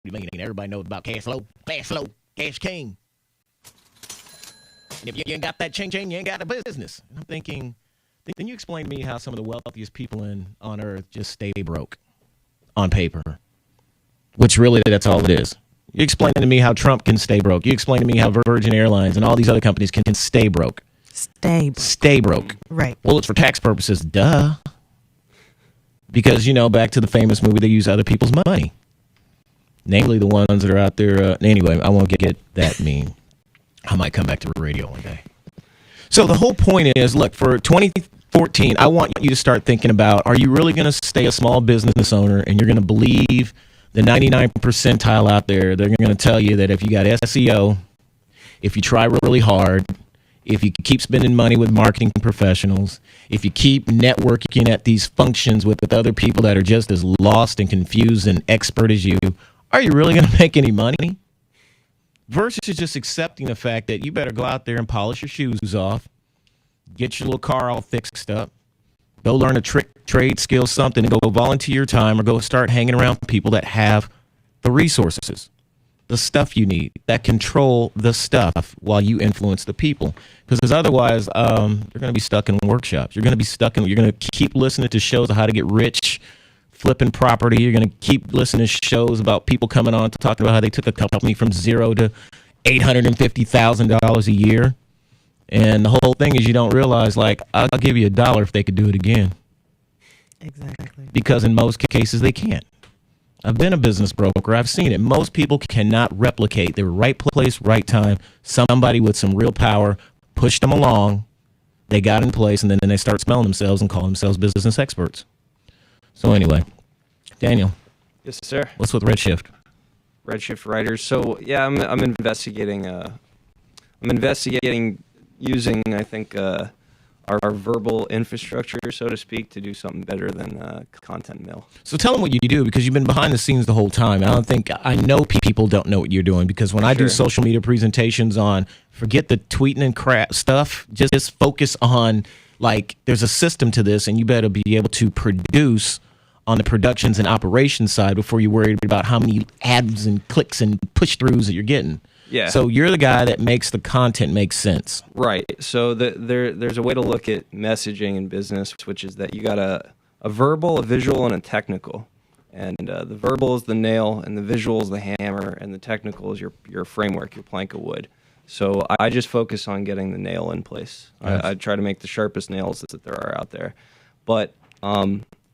You mean everybody knows about cash flow, cash king. And if you ain't got that ching, you ain't got a business. And I'm thinking, then you explain to me how some of the wealthiest people on earth just stay broke on paper, which really that's all it is. You explain to me how Trump can stay broke. You explain to me how Virgin Airlines and all these other companies can stay broke. Stay broke. Right. Well, it's for tax purposes, duh. Because, back to the famous movie, they use other people's money. Namely the ones that are out there. Anyway, I won't get that mean. I might come back to radio one day. So the whole point is, look, for 2014, I want you to start thinking about, are you really going to stay a small business owner and you're going to believe the 99th percentile out there? They're going to tell you that if you got SEO, if you try really hard, if you keep spending money with marketing professionals, if you keep networking at these functions with other people that are just as lost and confused and expert as you, are you really going to make any money? Versus just accepting the fact that you better go out there and polish your shoes off, get your little car all fixed up, go learn a trade skill, something, and go volunteer your time or go start hanging around people that have the resources, the stuff you need, that control the stuff while you influence the people. Because otherwise, you're going to be stuck in workshops. You're going to keep listening to shows on how to get rich, flipping property. You're going to keep listening to shows about people coming on to talking about how they took a company from zero to $850,000 a year. And the whole thing is you don't realize, like, I'll give you $1 if they could do it again. Exactly. Because in most cases, they can't. I've been a business broker. I've seen it. Most people cannot replicate the right place, right time. Somebody with some real power pushed them along. They got in place, and then they start smelling themselves and call themselves business experts. So anyway, Daniel. Yes, sir. What's with Redshift? Redshift writers. So yeah, I'm investigating. I'm investigating using, I think, our verbal infrastructure, so to speak, to do something better than content mill. So tell them what you do, because you've been behind the scenes the whole time. I know people don't know what you're doing, because when I do social media presentations on, forget the tweeting and crap stuff, just focus on, like, there's a system to this, and you better be able to produce on the productions and operations side before you're worried about how many ads and clicks and push-throughs that you're getting. Yeah. So you're the guy that makes the content make sense. Right. So there's a way to look at messaging in business, which is that you got a verbal, a visual, and a technical. And the verbal is the nail, and the visual is the hammer, and the technical is your framework, your plank of wood. So I just focus on getting the nail in place. Yes. I try to make the sharpest nails that there are out there. But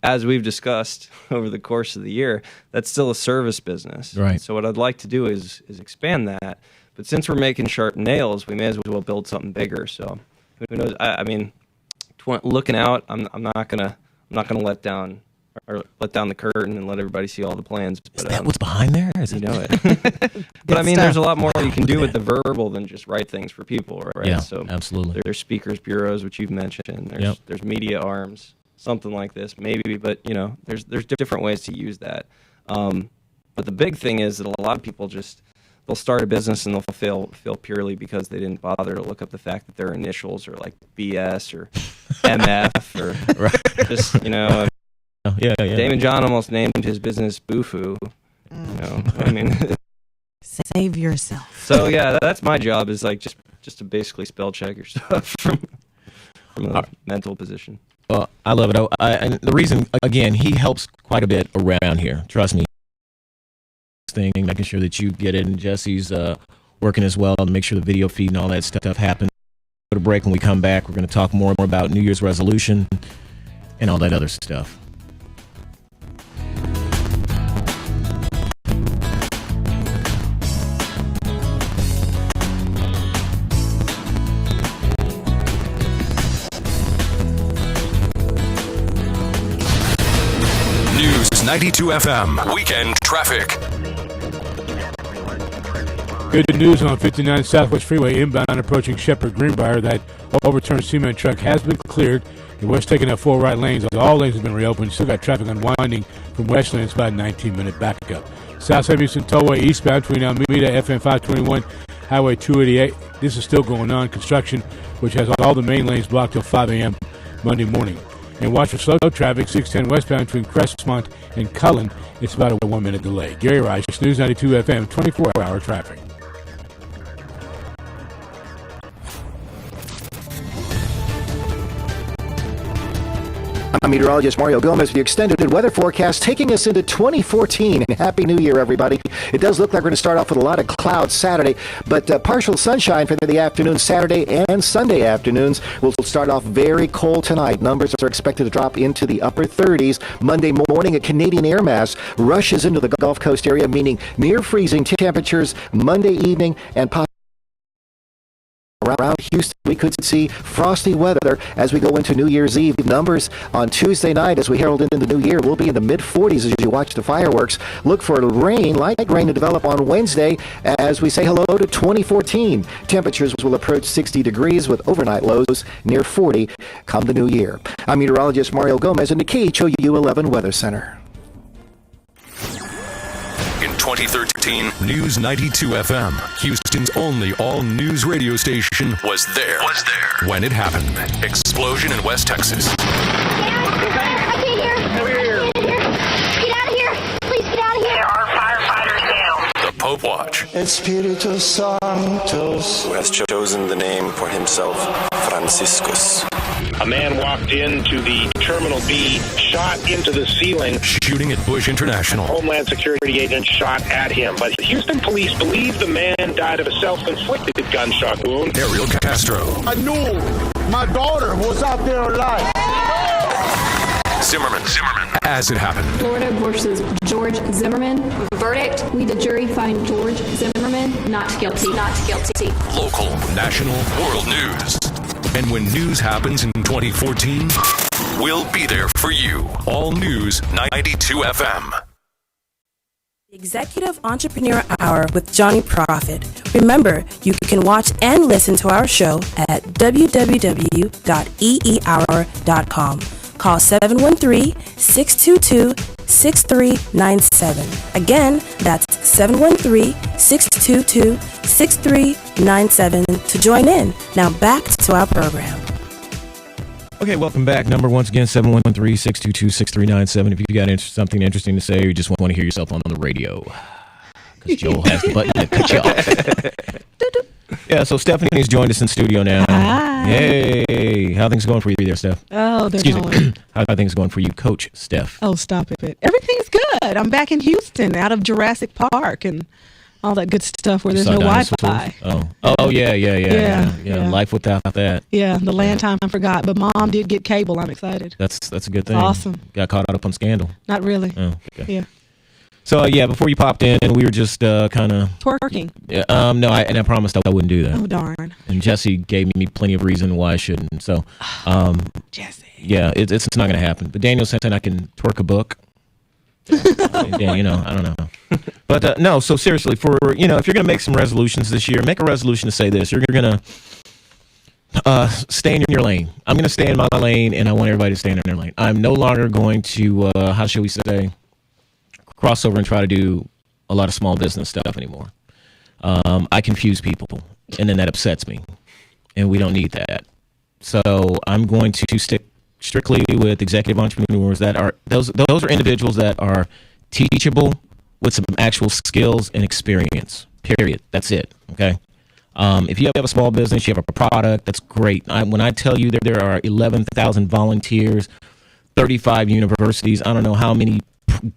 as we've discussed over the course of the year, that's still a service business. Right. So what I'd like to do is expand that. But since we're making sharp nails, we may as well build something bigger. So who knows? I mean, looking out, I'm not gonna let down the curtain and let everybody see all the plans. But, is that what's behind there? You know it. But I mean, there's a lot more you can do with the verbal than just write things for people, right? Yeah, so absolutely. There's speakers bureaus, which you've mentioned. There's media arms, something like this, maybe. But there's different ways to use that. But the big thing is that a lot of people they'll start a business and they'll fail purely because they didn't bother to look up the fact that their initials are like BS or MF or right. just Yeah. Damon John almost named his business Boofoo. I mean, save yourself. So yeah, that's my job, is like just to basically spell check your stuff from a mental position. Well, I love it. And the reason, again, he helps quite a bit around here. Trust me. Thing, making sure that you get it, and Jesse's working as well to make sure the video feed and all that stuff happens. Go to break. When we come back, we're going to talk more about New Year's resolution and all that other stuff. News 92 FM Weekend Traffic. Good news on 59 Southwest Freeway inbound approaching Shepherd Greenbrier. That overturned cement truck has been cleared. It was taking up 4 right lanes. All lanes have been reopened. Still got traffic unwinding from Westland. It's about a 19-minute backup. South 70th Tollway eastbound between Alameda, FM 521, Highway 288. This is still going on. Construction, which has all the main lanes blocked till 5 a.m. Monday morning. And watch for slow traffic, 610 westbound between Crestmont and Cullen. It's about a 1-minute delay. Gary Rice, News 92 FM, 24-hour traffic. I'm meteorologist Mario Gomez with the extended weather forecast taking us into 2014. Happy New Year, everybody. It does look like we're going to start off with a lot of clouds Saturday, but partial sunshine for the afternoon Saturday and Sunday afternoons. We'll start off very cold tonight. Numbers are expected to drop into the upper 30s. Monday morning, a Canadian air mass rushes into the Gulf Coast area, meaning near freezing temperatures Monday evening and possibly around Houston. We could see frosty weather as we go into New Year's Eve. Numbers on Tuesday night as we herald into the new year will be in the mid-40s as you watch the fireworks. Look for rain, light rain to develop on Wednesday as we say hello to 2014. Temperatures will approach 60 degrees with overnight lows near 40 come the new year. I'm meteorologist Mario Gomez in the KHOU 11 Weather Center. In 2013, News 92 FM, Houston's only all-news radio station, was there when it happened. Explosion in West Texas. I can't hear. Get out of here. Please get out of here. There are firefighters down. The Pope Watch. Espiritu Sanctus, who has chosen the name for himself, Franciscus. A man walked into the Terminal B, shot into the ceiling. Shooting at Bush International. Homeland Security agent shot at him. But Houston police believe the man died of a self-inflicted gunshot wound. Ariel Castro. I knew my daughter was out there alive. Zimmerman. As it happened. Florida versus George Zimmerman. Verdict: we, the jury, find George Zimmerman not guilty. Local, national, world news. And when news happens in 2014, we'll be there for you. All News 92 FM. Executive Entrepreneur Hour with Johnny Profit. Remember, you can watch and listen to our show at www.eehour.com. Call 713-622-6397. Again, that's 713-622-6397 to join in. Now back to our program. Okay, welcome back. Number once again, 713-622-6397. If you got something interesting to say or you just want to hear yourself on the radio. Because Joel has the button to cut you off. Yeah, so Stephanie's joined us in studio now. Hi. Hey, how are things going for you there, Steph? Oh, they're Excuse going. me. How are things going for you, Coach Steph? Oh, stop it. Everything's good. I'm back in Houston, out of Jurassic Park and all that good stuff where there's no Wi-Fi. Oh, yeah. Life without that. Yeah, the land time I forgot, but Mom did get cable. I'm excited. That's a good thing. Awesome. Got caught up on Scandal. Not really. Oh, okay. Yeah. So, before you popped in, we were just kind of... Twerking. No, I promised I wouldn't do that. Oh, darn. And Jesse gave me plenty of reason why I shouldn't. So, Jesse. Yeah, it's not going to happen. But Daniel said I can twerk a book. Yeah, I don't know. But, no, so seriously, if you're going to make some resolutions this year, make a resolution to say this. You're going to stay in your lane. I'm going to stay in my lane, and I want everybody to stay in their lane. I'm no longer going to, how shall we say... cross over and try to do a lot of small business stuff anymore. I confuse people, and then that upsets me, and we don't need that. So I'm going to stick strictly with executive entrepreneurs that are those are individuals that are teachable with some actual skills and experience. Period. That's it. Okay. If you have a small business, you have a product, that's great. When I tell you that there are 11,000 volunteers, 35 universities, I don't know how many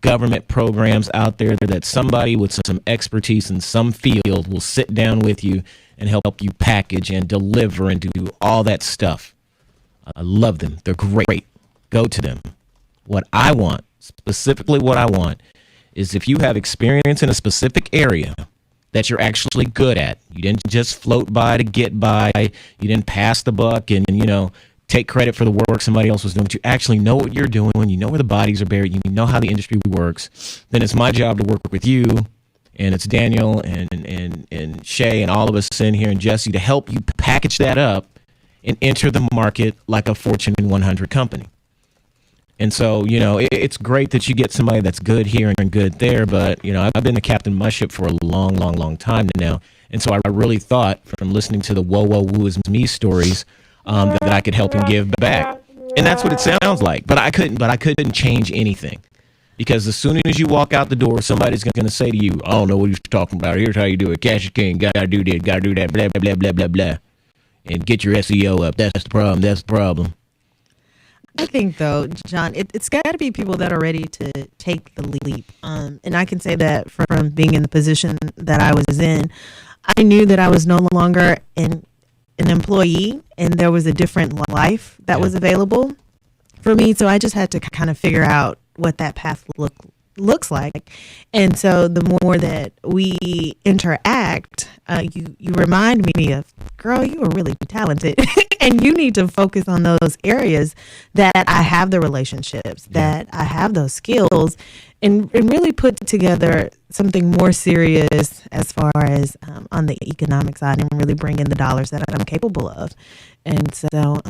government programs out there that somebody with some expertise in some field will sit down with you and help you package and deliver and do all that stuff. I love them. They're great. Go to them. What I want is if you have experience in a specific area that you're actually good at, you didn't just float by to get by, you didn't pass the buck and take credit for the work somebody else was doing, but you actually know what you're doing, you know where the bodies are buried, you know how the industry works, then it's my job to work with you, and it's Daniel and Shay and all of us in here and Jesse to help you package that up and enter the market like a Fortune 100 company. And so, it's great that you get somebody that's good here and good there, but, I've been the captain of my ship for a long, long, long time now. And so I really thought from listening to the Whoa, Whoa, Woo is Me stories that I could help him give back. And that's what it sounds like. But I couldn't change anything. Because as soon as you walk out the door, somebody's going to say to you, I don't know what you're talking about. Here's how you do it. Cash your king. Got to do this. Got to do that. Blah, blah, blah, blah, blah, blah. And get your SEO up. That's the problem. That's the problem. I think, though, John, it's got to be people that are ready to take the leap. And I can say that from being in the position that I was in, I knew that I was no longer an employee, and there was a different life that was available for me. So I just had to kind of figure out what that path looks like. And so the more that we interact, you remind me of, girl, you are really talented and you need to focus on those areas that I have the relationships, that I have those skills, and really put together something more serious as far as on the economic side, and really bring in the dollars that I'm capable of. And so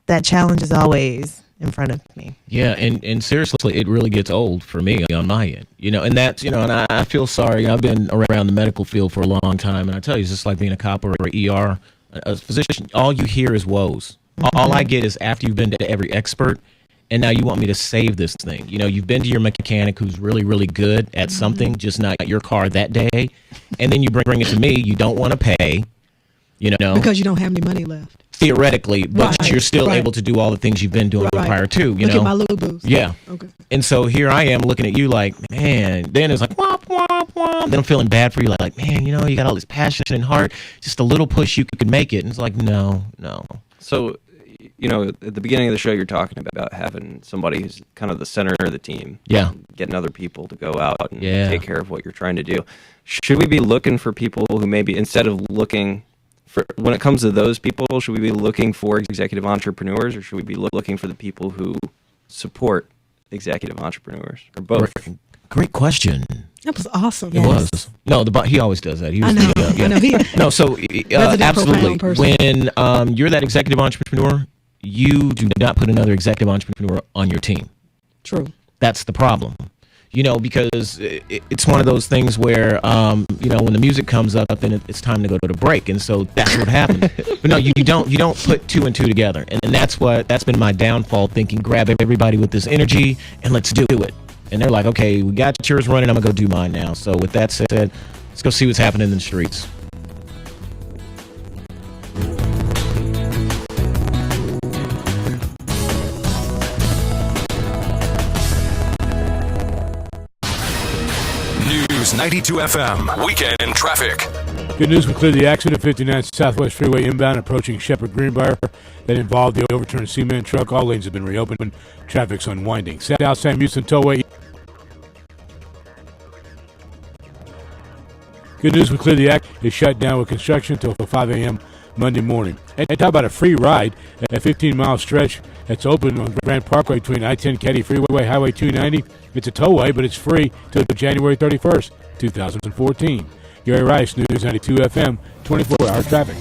that challenge is always in front of me. Yeah, and seriously, it really gets old for me on my end. And that's, and I feel sorry. I've been around the medical field for a long time, and I tell you, it's just like being a cop or an ER, a physician, all you hear is woes. Mm-hmm. All I get is after you've been to every expert, and now you want me to save this thing. You've been to your mechanic who's really, really good at something, just not your car that day, and then you bring it to me, you don't want to pay, Because you don't have any money left. Theoretically, but you're still able to do all the things you've been doing prior to, Look at my little boost. Yeah. Okay. And so here I am looking at you like, man, then it's like, womp, womp, womp. Then I'm feeling bad for you, like, man, you got all this passion and heart, just a little push, you could make it. And it's like, no. So, at the beginning of the show, you're talking about having somebody who's kind of the center of the team. Yeah. Getting other people to go out and take care of what you're trying to do. Should we be looking for people who maybe, instead of looking when it comes to those people, should we be looking for executive entrepreneurs, or should we be looking for the people who support executive entrepreneurs, or both? Great question. That was awesome. It was. No, he always does that. He was I know. No, so absolutely. When you're that executive entrepreneur, you do not put another executive entrepreneur on your team. True. That's the problem. Because it's one of those things where, when the music comes up, then it's time to go to the break, and so that's what happens. But no, you don't put two and two together, and that's been my downfall. Thinking, grab everybody with this energy and let's do it. And they're like, okay, we got yours running, I'm gonna go do mine now. So with that said, let's go see what's happening in the streets. News 92 FM, weekend traffic. Good news, we cleared the accident 59 Southwest Freeway inbound approaching Shepherd Greenbrier that involved the overturned cement truck. All lanes have been reopened. Traffic's unwinding. South Sam Houston Tollway. Good news, we cleared the act is shut down with construction until 5 a.m. Monday morning. And talk about a free ride, a 15-mile stretch that's open on Grand Parkway between I-10 Caddy Freeway, Highway 290. It's a tollway, but it's free till January 31st, 2014. Gary Rice, News 92 FM, 24-hour traffic.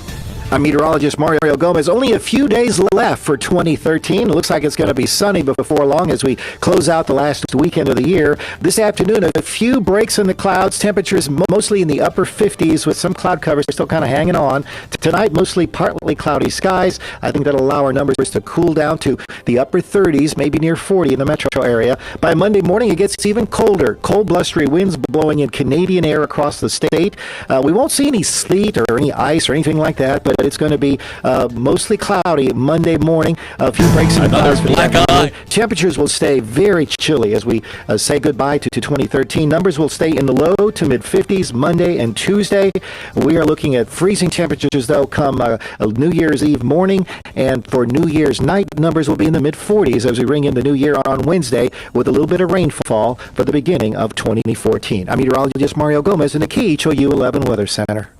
I'm meteorologist Mario Gomez. Only a few days left for 2013. It looks like it's going to be sunny before long as we close out the last weekend of the year. This afternoon, a few breaks in the clouds. Temperatures mostly in the upper 50s with some cloud cover still kind of hanging on. Tonight, mostly partly cloudy skies. I think that'll allow our numbers to cool down to the upper 30s, maybe near 40 in the metro area. By Monday morning, it gets even colder. Cold, blustery winds blowing in Canadian air across the state. We won't see any sleet or any ice or anything like that, but it's going to be mostly cloudy Monday morning. A few breaks in the clouds for the afternoon. Temperatures will stay very chilly as we say goodbye to 2013. Numbers will stay in the low to mid-50s Monday and Tuesday. We are looking at freezing temperatures, though, come New Year's Eve morning. And for New Year's night, numbers will be in the mid-40s as we ring in the new year on Wednesday with a little bit of rainfall for the beginning of 2014. I'm meteorologist Mario Gomez in the Key U11 Weather Center.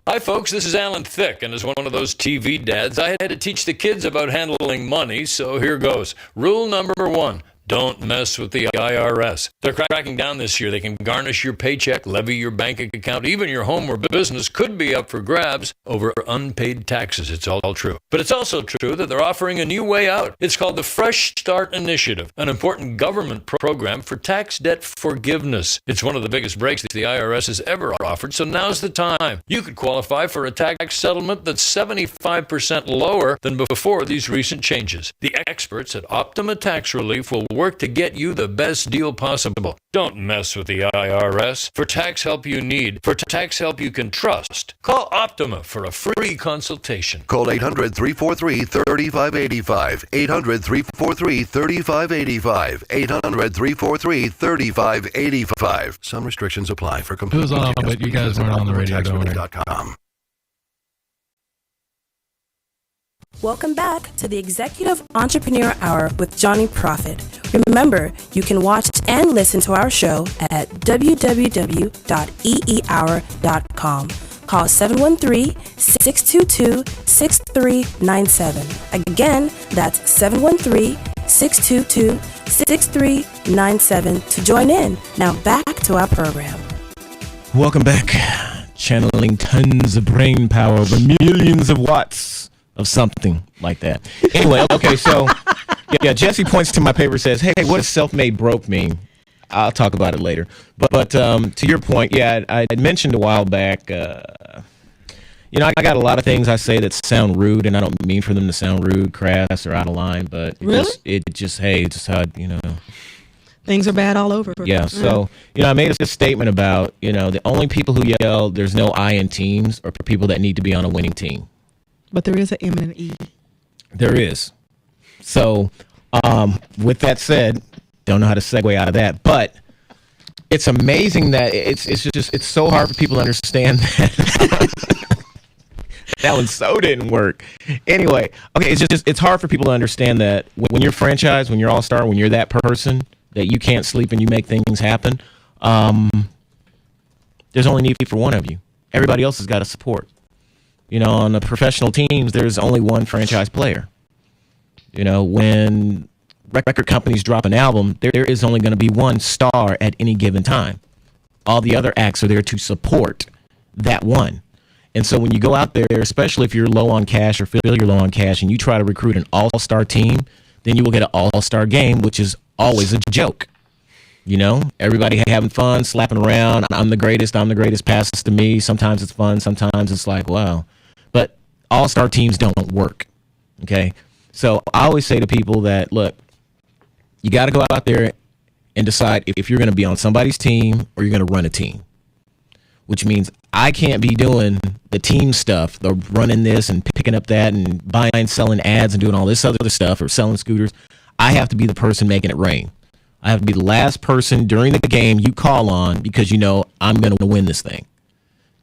Hi, folks. This is Alan Thicke, and as one of those TV dads, I had to teach the kids about handling money, so here goes. Rule number 1, Don't mess with the IRS. They're cracking down this year. They can garnish your paycheck, levy your bank account, even your home or business could be up for grabs over unpaid taxes. It's all true. But it's also true that they're offering a new way out. It's called the Fresh Start Initiative, an important government program for tax debt forgiveness. It's one of the biggest breaks the IRS has ever offered, so now's the time. You could qualify for a tax settlement that's 75% lower than before these recent changes. The experts at Optima Tax Relief will work to get you the best deal possible. Don't mess with the IRS. For tax help you need, for tax help you can trust, call Optima for a free consultation. Call 800-343-3585. 800-343-3585. 800-343-3585. Some restrictions apply for complete. It was on, but you guys weren't on the radio. TaxRelief.com. Welcome back to the Executive Entrepreneur Hour with Johnny Profit. Remember, you can watch and listen to our show at www.eehour.com. Call 713-622-6397. Again, that's 713-622-6397 to join in. Now back to our program. Welcome back. Channeling tons of brain power, but millions of watts of something like that. Anyway, okay, so yeah, Jesse points to my paper and says, hey, what does self-made broke mean? I'll talk about it later. But to your point, yeah, I mentioned a while back, I got a lot of things I say that sound rude, and I don't mean for them to sound rude, crass, or out of line, but it's just how, things are bad all over. Yeah, so, I made a statement about, the only people who yell there's no I in teams are people that need to be on a winning team. But there is an M and an E. There is. So, with that said, don't know how to segue out of that, but it's amazing that it's so hard for people to understand that. That one so didn't work. Anyway, okay, it's hard for people to understand that when you're franchise, when you're all-star, when you're that person that you can't sleep and you make things happen, there's only need for one of you. Everybody else has got to support. On the professional teams, there's only one franchise player. When record companies drop an album, there is only going to be one star at any given time. All the other acts are there to support that one. And so when you go out there, especially if you're low on cash or feel you're low on cash and you try to recruit an all-star team, then you will get an all-star game, which is always a joke. Everybody having fun, slapping around. I'm the greatest, passes to me. Sometimes it's fun. Sometimes it's like, wow. But all-star teams don't work, okay? So I always say to people that, look, you got to go out there and decide if you're going to be on somebody's team or you're going to run a team, which means I can't be doing the team stuff, the running this and picking up that and buying, selling ads and doing all this other stuff or selling scooters. I have to be the person making it rain. I have to be the last person during the game you call on because I'm going to win this thing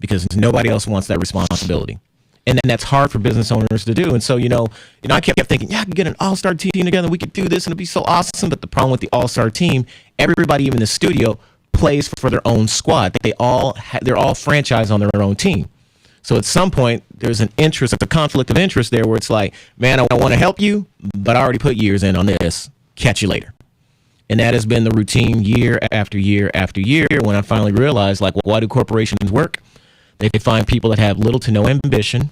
because nobody else wants that responsibility. And then that's hard for business owners to do. And so, I kept thinking, I can get an all-star team together. We could do this and it'd be so awesome. But the problem with the all-star team, everybody even in the studio plays for their own squad. They're all franchised on their own team. So at some point, there's a conflict of interest there where it's like, man, I want to help you, but I already put years in on this. Catch you later. And that has been the routine year after year after year when I finally realized, like, why do corporations work? They find people that have little to no ambition.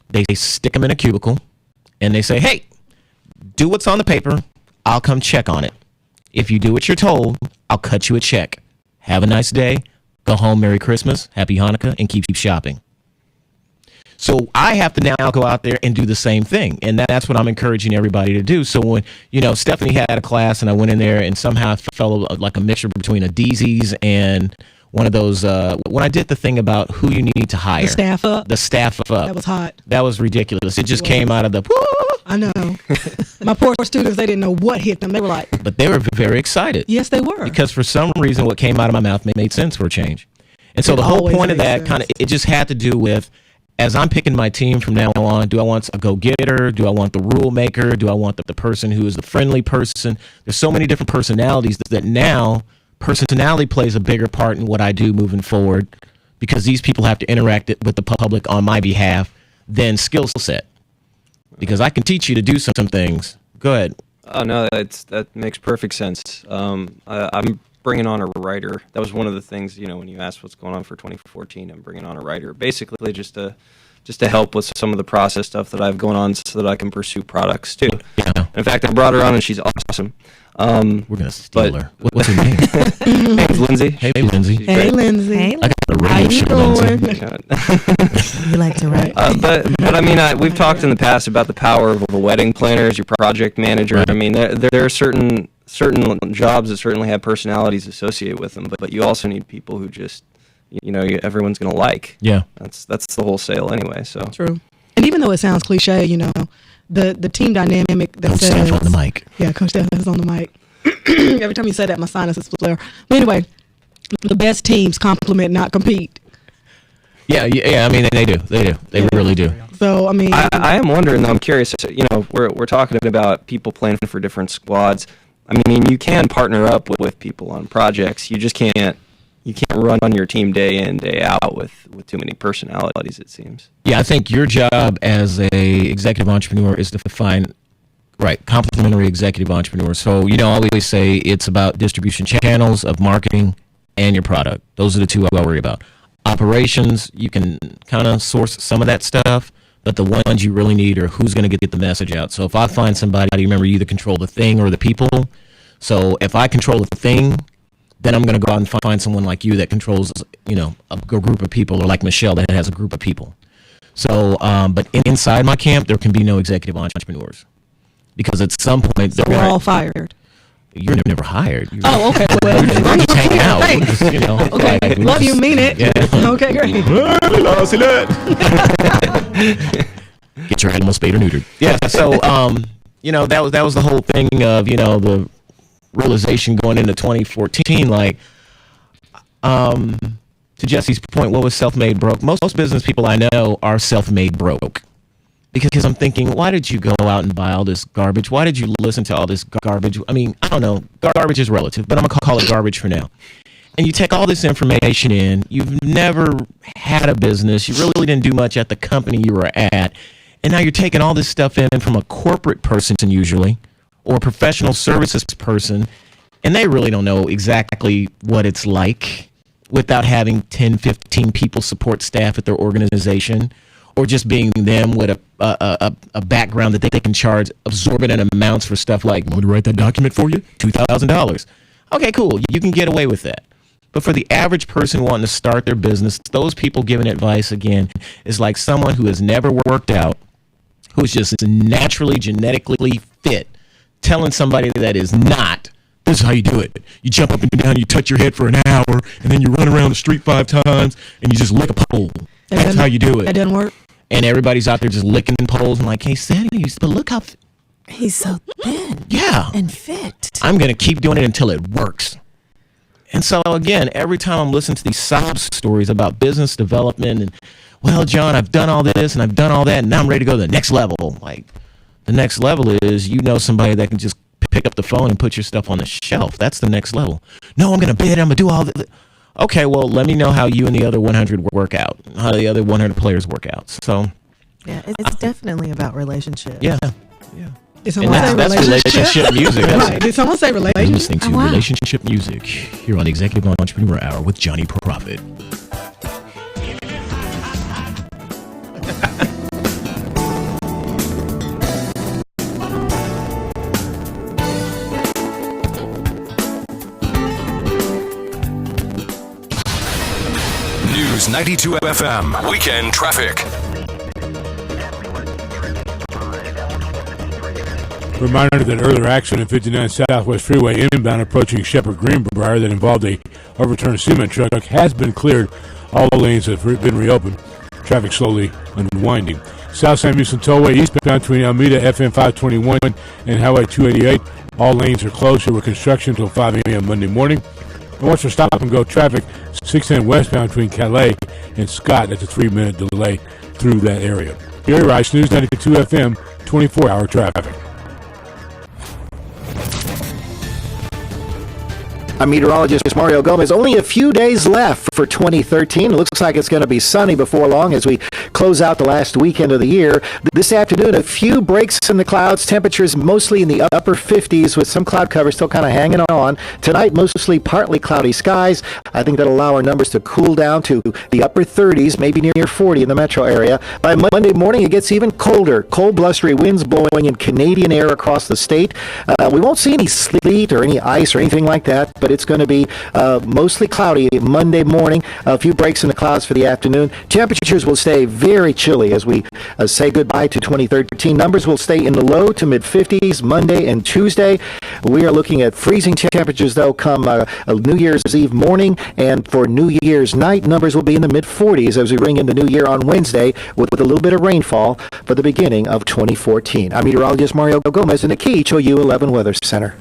They stick them in a cubicle, and they say, hey, do what's on the paper. I'll come check on it. If you do what you're told, I'll cut you a check. Have a nice day. Go home. Merry Christmas. Happy Hanukkah. And keep shopping. So I have to now go out there and do the same thing. And that's what I'm encouraging everybody to do. So when, Stephanie had a class and I went in there and somehow felt like a mixture between a DZ's and one of those, when I did the thing about who you need to hire. The staff up. That was hot. That was ridiculous. It just came out of the, I know. My poor students, they didn't know what hit them. They were like. But they were very excited. Yes, they were. Because for some reason, what came out of my mouth made sense for a change. And so the whole point of that it just had to do with, as I'm picking my team from now on, do I want a go-getter? Do I want the rule maker? Do I want the person who is the friendly person? There's so many different personalities that now personality plays a bigger part in what I do moving forward because these people have to interact with the public on my behalf than skill set. Because I can teach you to do some things. Go ahead. Oh no, that makes perfect sense. I'm bringing on a writer. That was one of the things, when you asked what's going on for 2014, I'm bringing on a writer, basically just to help with some of the process stuff that I have going on, so that I can pursue products too. Yeah. In fact, I brought her on, and she's awesome. We're gonna steal her. What's her name? Name's Lindsay. Hey, Lindsay. Hey, Lindsay. I got the radio show, Lindsay. You like to write? But I mean, we've talked in the past about the power of a wedding planner as your project manager. Right. I mean, there are certain jobs that certainly have personalities associated with them, but you also need people who just, everyone's going to like. Yeah. That's the whole sale anyway. So True. And even though it sounds cliche, the team dynamic that Coach says Steph on the mic. Yeah, Coach Steph is on the mic. Every time you say that, my sinuses flare. But anyway, the best teams complement, not compete. Yeah. I mean, they do. They really do. So I mean, I am wondering though. I'm curious. We're talking about people playing for different squads. I mean, you can partner up with people on projects. You just can't. You can't run on your team day in, day out with too many personalities, it seems. Yeah, I think your job as a executive entrepreneur is to find complementary executive entrepreneur. So, I always say it's about distribution channels of marketing and your product. Those are the two I worry about. Operations, you can kind of source some of that stuff, but the ones you really need are who's going to get the message out. So if I find somebody, remember, you either control the thing or the people. So if I control the thing, then I'm going to go out and find someone like you that controls, a group of people, or like Michelle that has a group of people. So, but inside my camp, there can be no executive entrepreneurs, because at some point we're all fired. You're never hired. Okay. Well, we're just hanging out. Thanks. Okay. Love you, mean it. Yeah. Okay, great. Get your animal spayed or neutered. Yeah. So, that was the whole thing of the realization going into 2014, to Jesse's point, what was self-made broke? Most business people I know are self-made broke, because I'm thinking, why did you go out and buy all this garbage? Why did you listen to all this garbage? I mean, I don't know, garbage is relative, but I'm gonna call it garbage for now. And you take all this information in, you've never had a business, you really didn't do much at the company you were at, and now you're taking all this stuff in from a corporate person usually, or a professional services person, and they really don't know exactly what it's like without having 10, 15 people support staff at their organization, or just being them with a background that they can charge exorbitant amounts for stuff like, want me to write that document for you? $2,000. Okay, cool. You can get away with that. But for the average person wanting to start their business, those people giving advice, again, is like someone who has never worked out, who's just naturally, genetically fit, telling somebody that is not, this is how you do it. You jump up and down, you touch your head for an hour, and then you run around the street 5 times, and you just lick a pole. That's how you do it. That doesn't work. And everybody's out there just licking poles and like, hey, Sandy, but look how he's so thin. Yeah. And fit. I'm going to keep doing it until it works. And so, again, every time I'm listening to these sob stories about business development and, well, John, I've done all this and I've done all that, and now I'm ready to go to the next level. Like, the next level is somebody that can just pick up the phone and put your stuff on the shelf. That's the next level. No, I'm going to bid. I'm going to do all this. Okay, well, let me know how you and the other 100 work out, how the other 100 players work out. So, yeah, it's definitely about relationships. Yeah. Did someone say that's relationship music. Right. Did someone say relationship? You're listening to Relationship Music here on the Executive Entrepreneur Hour with Johnny Profit. News 92 FM. Weekend traffic. Reminder that earlier accident 59 Southwest Freeway inbound approaching Shepherd Greenbrier that involved a overturned cement truck has been cleared. All lanes have been reopened. Traffic slowly unwinding. South Sam Houston Tollway eastbound between Alameda FM 521 and Highway 288. All lanes are closed here with construction until 5 a.m. Monday morning. And watch for stop-and-go traffic 610 westbound between Calais and Scott. That's a 3-minute delay through that area. Gary Rice, News 92 FM, 24-hour traffic. I'm meteorologist Mario Gomez. Only a few days left for 2013. It looks like it's going to be sunny before long as we close out the last weekend of the year. This afternoon, a few breaks in the clouds. Temperatures mostly in the upper 50s with some cloud cover still kind of hanging on. Tonight, mostly partly cloudy skies. I think that'll allow our numbers to cool down to the upper 30s, maybe near 40 in the metro area. By Monday morning, it gets even colder. Cold, blustery winds blowing in Canadian air across the state. We won't see any sleet or any ice or anything like that, but it's going to be mostly cloudy Monday morning. A few breaks in the clouds for the afternoon. Temperatures will stay very chilly as we say goodbye to 2013. Numbers will stay in the low to mid 50s Monday and Tuesday. We are looking at freezing temperatures, though, come New Year's Eve morning, and for New Year's night, numbers will be in the mid 40s as we ring in the new year on Wednesday with a little bit of rainfall for the beginning of 2014. I'm meteorologist Mario Gomez in the Key HOU 11 Weather Center.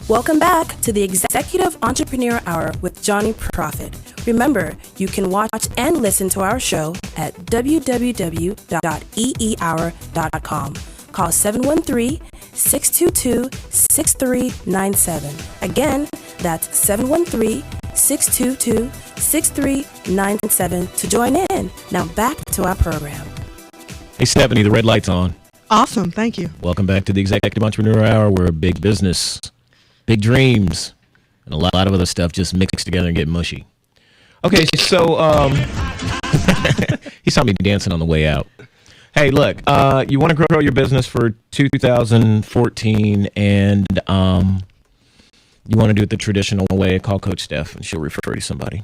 Welcome back to the Executive Entrepreneur Hour with Johnny Profit. Remember, you can watch and listen to our show at www.eehour.com. Call 713-622-6397. Again, that's 713-622-6397 to join in. Now back to our program. Hey, Stephanie, the red light's on. Awesome. Thank you. Welcome back to the Executive Entrepreneur Hour. We're a big business, big dreams, and a lot of other stuff just mixed together and get mushy. Okay, so he saw me dancing on the way out. Hey, look, you want to grow your business for 2014, and you want to do it the traditional way, call Coach Steph, and she'll refer you to somebody.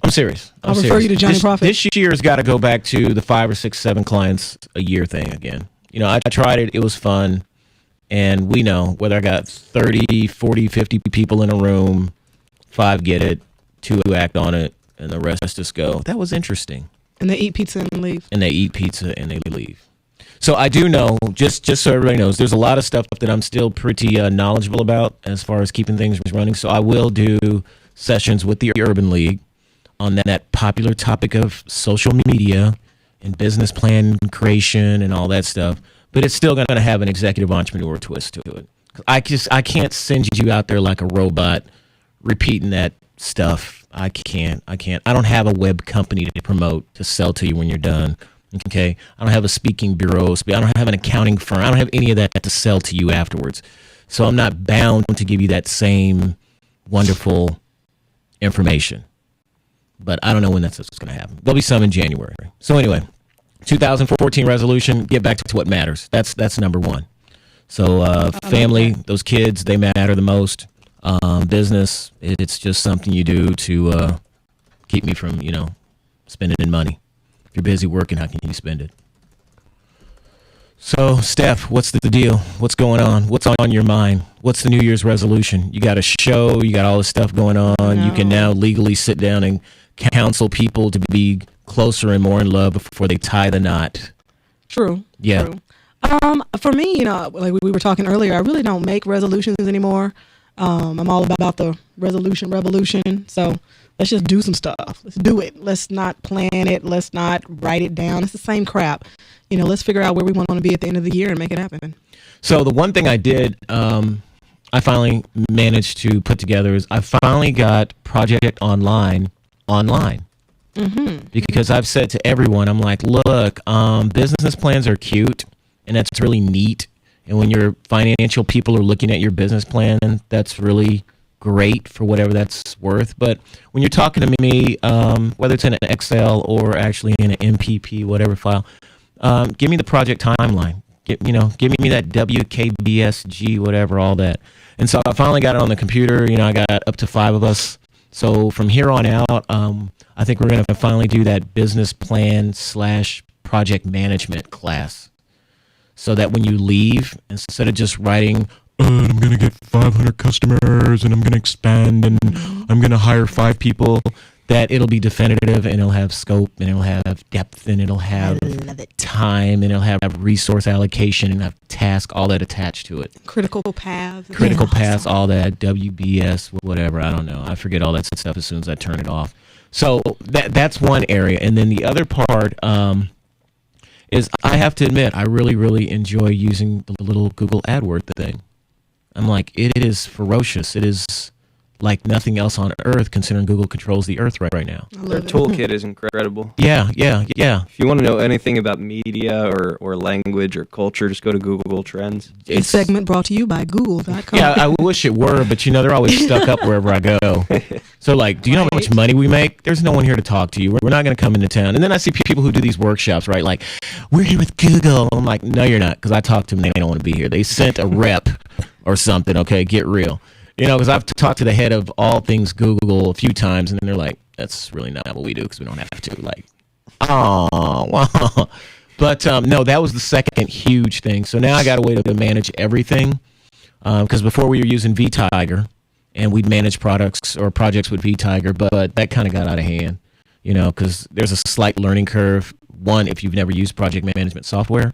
I'm serious. I'll refer you to Johnny Profit. This year's got to go back to the 5 or 6, 7 clients a year thing again. You know, I tried it. It was fun. And we know whether I got 30, 40, 50 people in a room, 5 get it, 2 act on it, and the rest just go, that was interesting. And they eat pizza and leave. And they eat pizza and they leave. So I do know, just so everybody knows, there's a lot of stuff that I'm still pretty knowledgeable about as far as keeping things running. So I will do sessions with the Urban League on that popular topic of social media and business plan creation and all that stuff. But it's still going to have an executive entrepreneur twist to it. I can't send you out there like a robot repeating that stuff. I can't. I don't have a web company to promote, to sell to you when you're done. Okay? I don't have a speaking bureau. I don't have an accounting firm. I don't have any of that to sell to you afterwards. So I'm not bound to give you that same wonderful information. But I don't know when that's going to happen. There'll be some in January. So anyway, 2014 resolution, get back to what matters. That's number one. So family, those kids, they matter the most. Business, it's just something you do to keep me from, spending money. If you're busy working, how can you spend it? So, Steph, what's the deal? What's going on? What's on your mind? What's the New Year's resolution? You got a show. You got all this stuff going on. You can now legally sit down and counsel people to be closer and more in love before they tie the knot. True. Yeah. True. For me, like we were talking earlier, I really don't make resolutions anymore. I'm all about the resolution revolution. So let's just do some stuff. Let's do it. Let's not plan it. Let's not write it down. It's the same crap. Let's figure out where we want to be at the end of the year and make it happen. So the one thing I did, I finally managed to put together is I finally got Project Online. Mm-hmm. Because I've said to everyone, I'm like, look, business plans are cute and that's really neat. And when your financial people are looking at your business plan, that's really great for whatever that's worth. But when you're talking to me, whether it's in an Excel or actually in an MPP, whatever file, give me the project timeline. Give me that WKBSG, whatever, all that. And so I finally got it on the computer. I got up to 5 of us. So from here on out, I think we're going to finally do that business plan / project management class. So that when you leave, instead of just writing, I'm going to get 500 customers and I'm going to expand and I'm going to hire 5 people, that it'll be definitive and it'll have scope and it'll have depth and it'll have time and it'll have resource allocation and have task, all that attached to it. Critical paths, all that, WBS, whatever, I don't know. I forget all that stuff as soon as I turn it off. So that's one area. And then the other part is I have to admit, I really, really enjoy using the little Google AdWord thing. I'm like, it is ferocious. It is like nothing else on earth, considering Google controls the earth right now. Their toolkit is incredible. Yeah. If you want to know anything about media or language or culture, just go to Google Trends. This segment brought to you by Google.com. Yeah, I wish it were, but they're always stuck up wherever I go. So, like, do you know how much money we make? There's no one here to talk to you. We're not going to come into town. And then I see people who do these workshops, right? Like, we're here with Google. I'm like, no, you're not, because I talked to them. They don't want to be here. They sent a rep or something. Okay, get real. Because I've talked to the head of all things Google a few times, and they're like, that's really not what we do because we don't have to. Like, oh, wow. But, no, that was the second huge thing. So now I got a way to manage everything. Because before we were using vTiger, and we'd manage products or projects with vTiger, but that kind of got out of hand, because there's a slight learning curve, one, if you've never used project management software.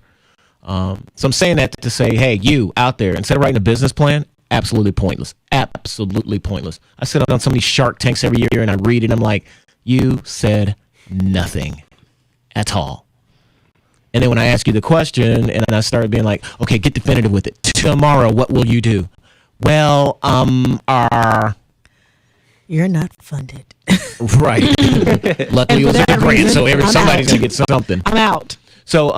So I'm saying that to say, hey, you out there, instead of writing a business plan, absolutely pointless. Absolutely pointless. I sit on some of these Shark Tanks every year and I read it and I'm like, you said nothing at all. And then when I ask you the question and I started being like, okay, get definitive with it. Tomorrow, what will you do? Well, you're not funded. Right. Luckily, it was a grant, so somebody's going to get something. I'm out. So,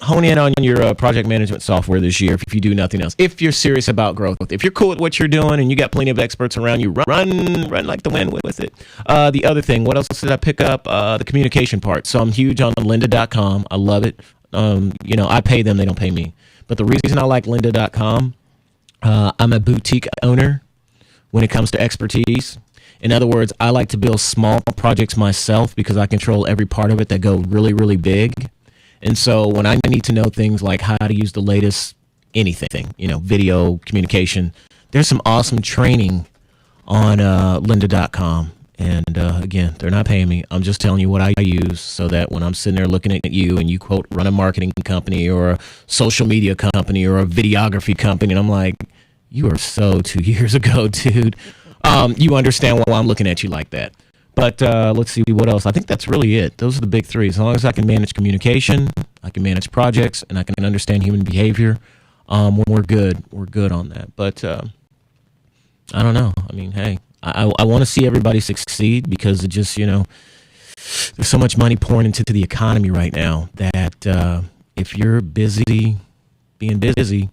hone in on your project management software this year if you do nothing else. If you're serious about growth, if you're cool with what you're doing and you got plenty of experts around you, run like the wind with it. The other thing, what else did I pick up? The communication part. So I'm huge on lynda.com. I love it. I pay them, they don't pay me. But the reason I like lynda.com, I'm a boutique owner when it comes to expertise. In other words, I like to build small projects myself because I control every part of it that go really, really big. And so when I need to know things like how to use the latest anything, video, communication, there's some awesome training on lynda.com. And again, they're not paying me. I'm just telling you what I use so that when I'm sitting there looking at you and you, quote, run a marketing company or a social media company or a videography company, and I'm like, you are so 2 years ago, dude. You understand why I'm looking at you like that. But let's see what else. I think that's really it. Those are the big three. As long as I can manage communication, I can manage projects, and I can understand human behavior, we're good. We're good on that. But I don't know. I mean, hey, I want to see everybody succeed because it just, there's so much money pouring into the economy right now that if you're being busy,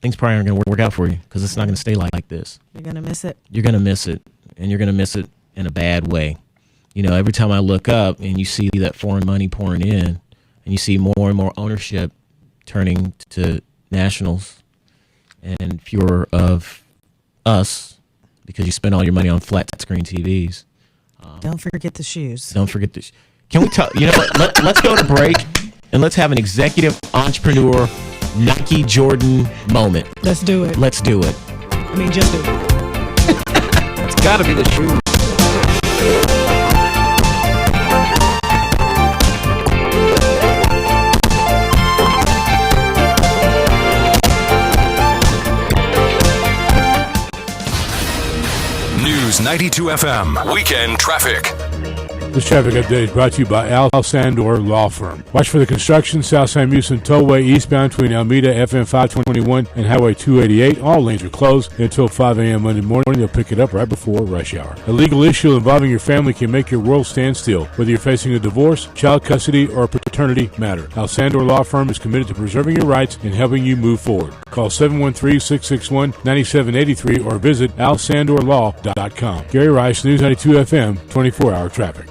things probably aren't going to work out for you because it's not going to stay like this. You're going to miss it. You're going to miss it, and you're going to miss it in a bad way. Every time I look up and you see that foreign money pouring in and you see more and more ownership turning to nationals and fewer of us because you spend all your money on flat screen TVs. Don't forget the shoes. Don't forget the Can we talk? You know what? Let's go to break and let's have an executive entrepreneur Nike Jordan moment. Let's do it. Let's do it. I mean, just do it. It's got to be the shoes. News 92 FM. Weekend traffic. This traffic update is brought to you by Al Sandor Law Firm. Watch for the construction South San Houston Tollway eastbound between Alameda, FM 521, and Highway 288. All lanes are closed until 5 a.m. Monday morning. They'll pick it up right before rush hour. A legal issue involving your family can make your world stand still, whether you're facing a divorce, child custody, or a paternity matter. Al Sandor Law Firm is committed to preserving your rights and helping you move forward. Call 713-661-9783 or visit alsandorlaw.com. Gary Rice, News 92 FM, 24-hour traffic.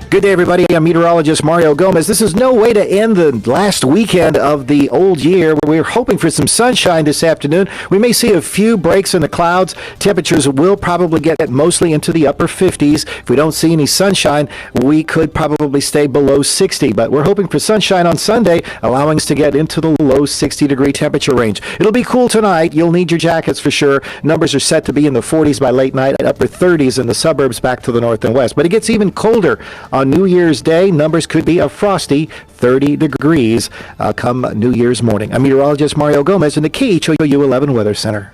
Good day, everybody. I'm meteorologist Mario Gomez. This is no way to end the last weekend of the old year. We're hoping for some sunshine this afternoon. We may see a few breaks in the clouds. Temperatures will probably get mostly into the upper 50s. If we don't see any sunshine, we could probably stay below 60. But we're hoping for sunshine on Sunday, allowing us to get into the low 60-degree temperature range. It'll be cool tonight. You'll need your jackets for sure. Numbers are set to be in the 40s by late night and upper 30s in the suburbs back to the north and west. But it gets even colder on New Year's Day. Numbers could be a frosty 30 degrees come New Year's morning. I'm meteorologist Mario Gomez in the KHOU 11 Weather Center.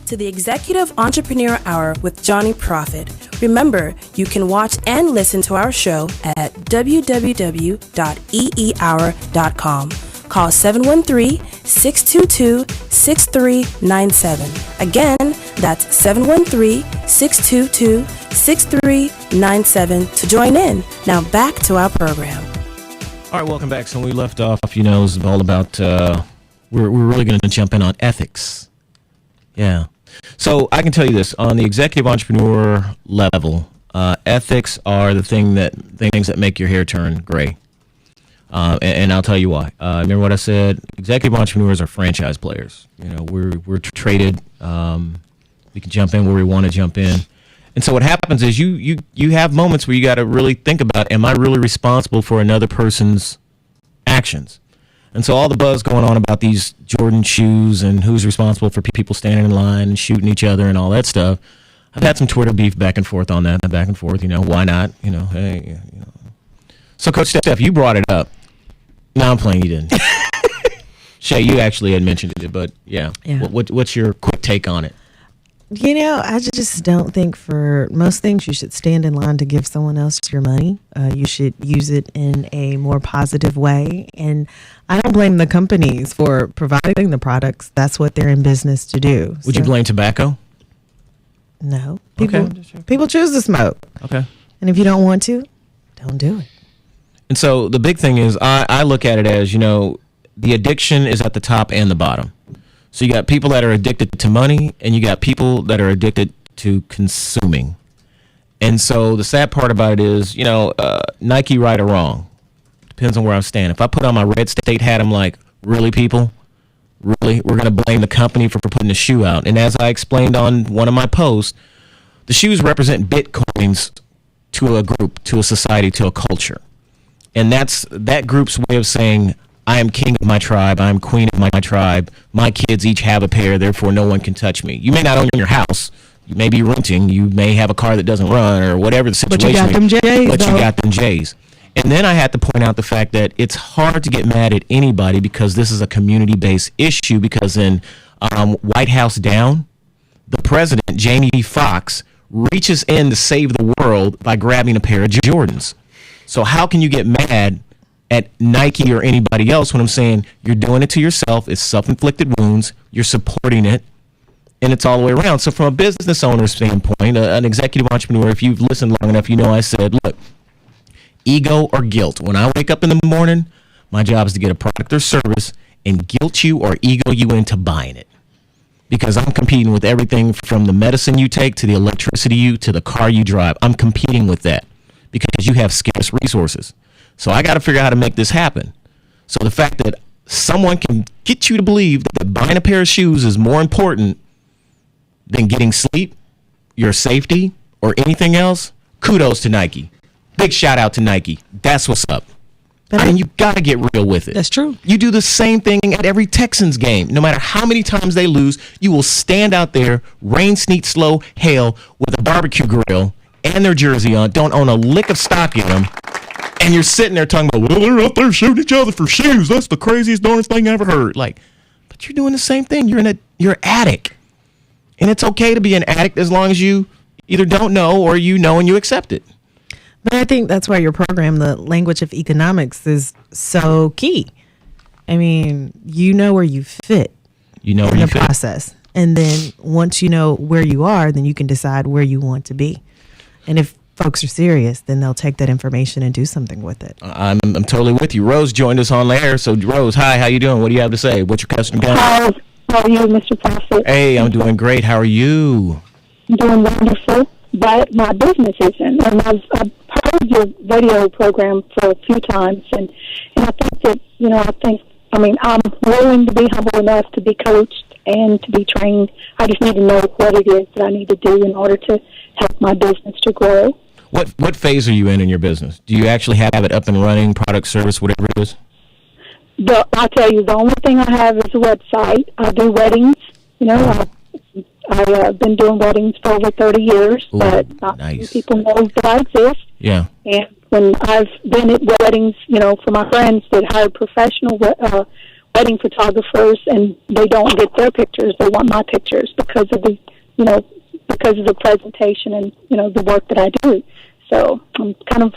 to the Executive Entrepreneur Hour with Johnny Profit. Remember, you can watch and listen to our show at www.eehour.com. Call 713-622-6397. Again, that's 713-622-6397 to join in. Now back to our program. All right, welcome back. So we left off, is all about, we're really going to jump in on ethics. Yeah. So I can tell you this, on the executive entrepreneur level, ethics are the things that make your hair turn gray. And I'll tell you why. Remember what I said? Executive entrepreneurs are franchise players. We're traded. We can jump in where we want to jump in. And so what happens is you have moments where you got to really think about, am I really responsible for another person's actions? And so all the buzz going on about these Jordan shoes and who's responsible for people standing in line and shooting each other and all that stuff. I've had some Twitter beef back and forth on that, why not? Hey. So Coach Steph, you brought it up. No, I'm playing. You didn't. Shay, you actually had mentioned it, but yeah. What's your quick take on it? I just don't think for most things you should stand in line to give someone else your money. You should use it in a more positive way. And I don't blame the companies for providing the products. That's what they're in business to do. Would you blame tobacco? No. People choose to smoke. Okay. And if you don't want to, don't do it. And so the big thing is I look at it as, the addiction is at the top and the bottom. So you got people that are addicted to money and you got people that are addicted to consuming. And so the sad part about it is, Nike right or wrong. Depends on where I'm standing. If I put on my Red State hat, I'm like, really, people? Really? We're going to blame the company for putting the shoe out. And as I explained on one of my posts, the shoes represent Bitcoins to a group, to a society, to a culture. And that's that group's way of saying, I am king of my tribe. I am queen of my tribe. My kids each have a pair, therefore no one can touch me. You may not own your house. You may be renting. You may have a car that doesn't run or whatever the situation is. But you got them J's. But you got them J's. And then I had to point out the fact that it's hard to get mad at anybody because this is a community-based issue, because in White House Down, the president, Jamie Foxx, reaches in to save the world by grabbing a pair of Jordans. So how can you get mad at Nike or anybody else when I'm saying you're doing it to yourself? It's self-inflicted wounds. You're supporting it, and it's all the way around. So from a business owner's standpoint, an executive entrepreneur, if you've listened long enough, I said, look, ego or guilt. When I wake up in the morning, my job is to get a product or service and guilt you or ego you into buying it. Because I'm competing with everything from the medicine you take to the electricity to the car you drive. I'm competing with that because you have scarce resources. So I got to figure out how to make this happen. So the fact that someone can get you to believe that buying a pair of shoes is more important than getting sleep, your safety, or anything else, kudos to Nike. Big shout out to Nike. That's what's up. You got to get real with it. That's true. You do the same thing at every Texans game. No matter how many times they lose, you will stand out there, rain, sleet, slow, hail, with a barbecue grill and their jersey on, don't own a lick of stock in them, and you're sitting there talking about, well, they're out there shooting each other for shoes. That's the craziest, darnest thing I ever heard. Like, but you're doing the same thing. You're an addict. And it's okay to be an addict as long as you either don't know or you know and you accept it. But I think that's why your program, the language of economics, is so key. I mean, you know where you fit in the process. And then once you know where you are, then you can decide where you want to be. And if folks are serious, then they'll take that information and do something with it. I'm totally with you. Rose joined us on the air. So, Rose, hi, how you doing? What do you have to say? What's your question? Hi, how are you, Mr. Profit? Hey, I'm doing great. How are you? I'm doing wonderful, but my business isn't. And I've heard your radio program for a few times, and I think that, I'm willing to be humble enough to be coached and to be trained. I just need to know what it is that I need to do in order to help my business to grow. What phase are you in your business? Do you actually have it up and running, product, service, whatever it is? I'll tell you, the only thing I have is a website. I do weddings. I've been doing weddings for over 30 years, but not many people know that I exist. Yeah. And when I've been at weddings, for my friends that hire professional wedding photographers, and they don't get their pictures. They want my pictures because of the, because of the presentation and, the work that I do. So I'm kind of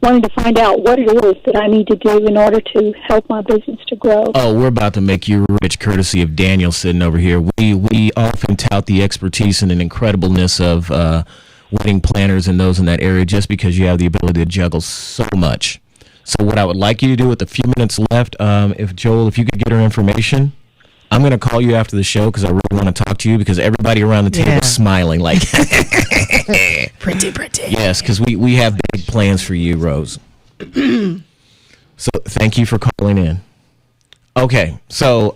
wanting to find out what it is that I need to do in order to help my business to grow. Oh, we're about to make you rich, courtesy of Daniel sitting over here. We often tout the expertise and an incredibleness of wedding planners and those in that area just because you have the ability to juggle so much. So what I would like you to do with the few minutes left, if you could get her information, I'm going to call you after the show because I really want to talk to you because everybody around the table is smiling like, pretty. Yes, because we have big plans for you, Rose. So thank you for calling in. Okay, so,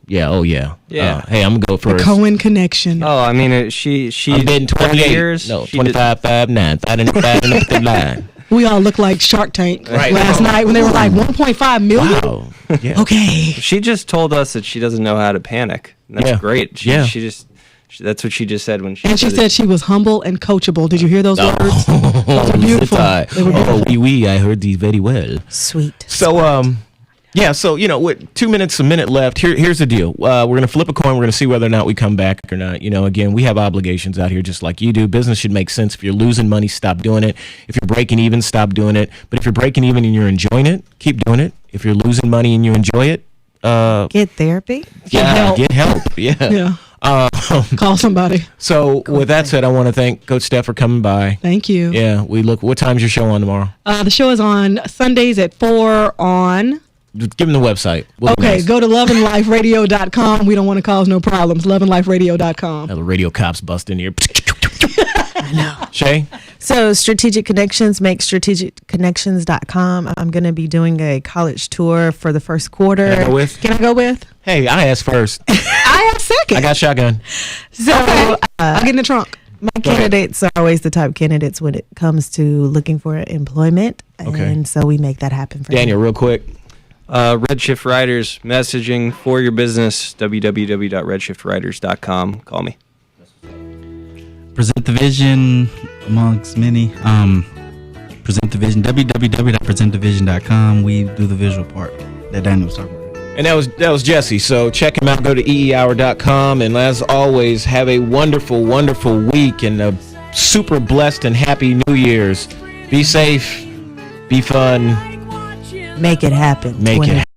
yeah. Hey, I'm going to go first. The Cohen connection. Oh, I mean, she I've been 28 years. No, 25, 5, 9, 5 and 5 and up the line. We all look like Shark Tank last night when they were like 1.5 million. Wow. Yeah. Okay. She just told us that she doesn't know how to panic. And that's great. She just that's what she just said when she And she said she was humble and coachable. Did you hear those words? Those were beautiful. They were beautiful. Oui, I heard these very well. Sweet. So, so, with 2 minutes, a minute left, here's the deal. We're going to flip a coin. We're going to see whether or not we come back or not. Again, we have obligations out here just like you do. Business should make sense. If you're losing money, stop doing it. If you're breaking even, stop doing it. But if you're breaking even and you're enjoying it, keep doing it. If you're losing money and you enjoy it, get therapy. Get help. Yeah. Call somebody. So with that said, I want to thank Coach Steph for coming by. Thank you. Yeah, what time's your show on tomorrow? The show is on Sundays at 4 on... Give them the website. Go to loveandliferadio.com. We don't want to cause no problems. Loveandliferadio.com. The radio cops bust in here. I know. Shay? So Strategic Connections, make strategicconnections.com. I'm going to be doing a college tour for the first quarter. Can I go with? Hey, I asked first. I asked second. I got shotgun. So I'll get in the trunk. My candidates are always the top candidates when it comes to looking for employment. Okay. And so we make that happen for Daniel, real quick. Redshift Riders, messaging for your business, www.redshiftriders.com. Call me. Present the vision amongst many. Present the vision, www.presentthevision.com. We do the visual part that Daniel was talking about. And that was Jesse. So check him out. Go to eehour.com. And as always, have a wonderful, wonderful week and a super blessed and happy New Year's. Be safe. Be fun. Make it happen. Make it happen.